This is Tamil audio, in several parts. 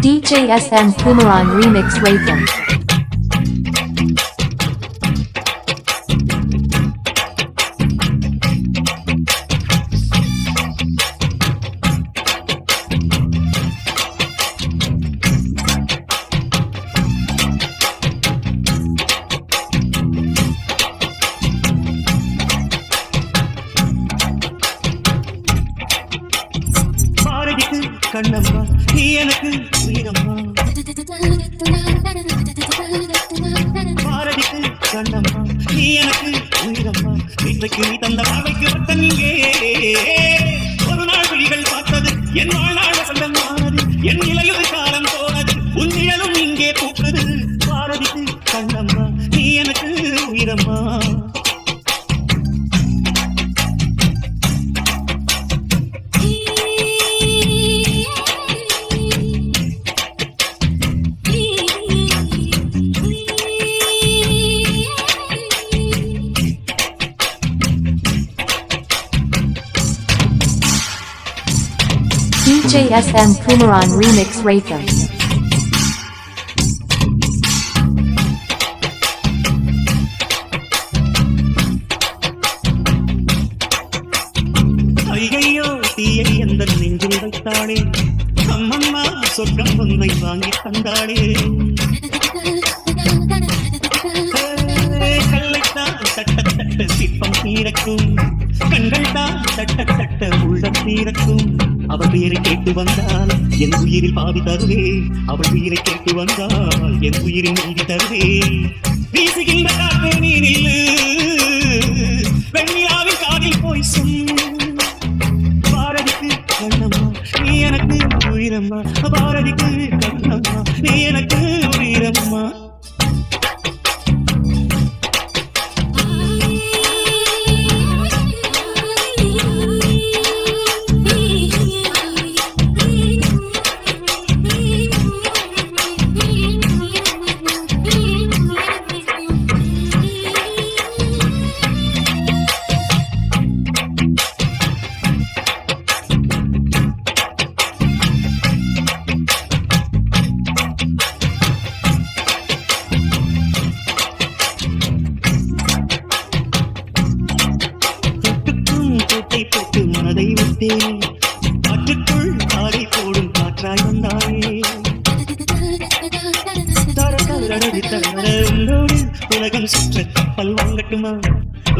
DJ SM Kumaran Remix Raytham. Kannamma நீ எனக்கு உயிரம்மா பாரதிக்கு கண்ணம்மா நீ எனக்கு உயிரம்மா இன்றைக்கு நீ தந்த பாவைக்கு வட்டம் இங்கே ஒரு நாள் விழிகள் பார்த்தது என் வாழ்நாள் வசந்தமானது என் நிலையுது காலம் போனது உன் நிழலும் இங்கே பூக்குது பாரதிக்கு கண்ணம்மா நீ எனக்கு உயிரம்மா DJ SM Kumaran Remix Raytham. ஐயையோ தீயை எந்த நெஞ்சில் வைத்தாளே அம்மம்மா சொர்க்கம் ஒன்றை வாங்கி தந்தாளே கல்லைத்தான் தட்ட தட்ட சிற்பம் தீரக்கும் கண்கள் தான் தட்ட தட்ட உள்ளம் தீரக்கும் அவள் உயிரை கேட்டு வந்தால் என் உயிரில் பாதி தருவே அவள் உயிரை கேட்டு வந்தால் என் உயிரின் நீதி தருவே வீசுகின்ற காற்றே நீ நில்லு வெண்ணிலாவின் காதில் போய் சொல்லு பாரதிக்கு கண்ணம்மா நீ எனக்கு உயிரம்மா பாரதிக்கு கண்ணம்மா நீ எனக்கு உயிரம்மா போட்டு மனதை விட்டேன் காற்றுக்குள் ஆடை போடும் காற்றாய் வந்தாயே உலகம் சுற்ற கப்பல் வாங்கட்டுமா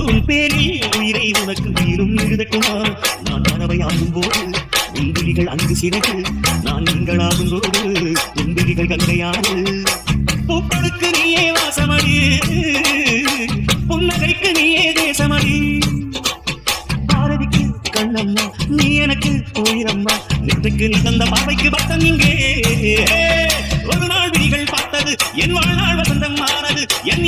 உன் பேரில் உயிரை உனக்கு உயிரும் எழுதட்டுமா நான் பறவை ஆகும் போது உன் விழிகள் அங்கு சிறகு நான் நீங்களாகும் போது உன் விழிகள் கங்கையாது பூக்களுக்கு நீயே வாசமடி புன்னகைக்கு நீயே தேசமடி கண்ணம்மா நீ எனக்கு உயிரம்மா இன்றைக்கு நீ தந்த பாவைக்கு பட்டம் இங்கே ஒரு நாள் விழிகள் பார்த்தது என் வாழ்நாள் வசந்தம் ஆனது என்